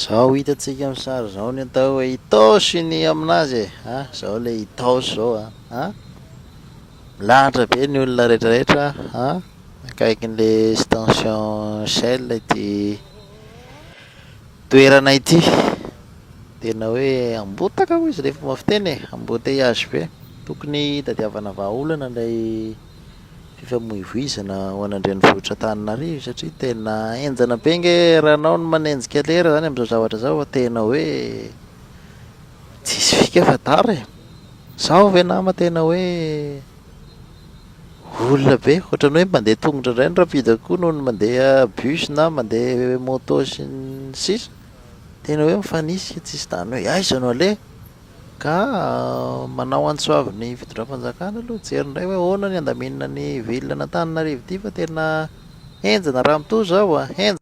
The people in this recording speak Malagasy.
Zao hitantsika amin'ny sary zao ny atao hoe Itaosy ny aminazy zao le Itaosy zao milahatra be ny olona rehetrarehetra akaikin'le station Shell ity toerana ity, tena hoe ambotaka hoy izy rehefa mafiteny embouteillage be. Tokony tadiavana vahaolana ilay fifamoivoizana ho an'andrenivohitra Antananarivo satria tena enjana be nge raha anao no manenjika lera zany amin'izao zavatra zao, tena hoe tsisy fika fa tara e. Zao ve nama tena hoe olona be ohatran'ny hoe mandeha tongotra indray ny rapida koa noho ny mandeha bus na mandeha moto sy ny sisa, tena hoe mifanisika tsisy tany hoe aiza no aleha. Ka manao antsoavy ny fitondram-panjakana aloha, jerindray hoe ahoana ny andaminana ny vilona Antananarivo ity fa tena enjana raha mitoa zao enjana.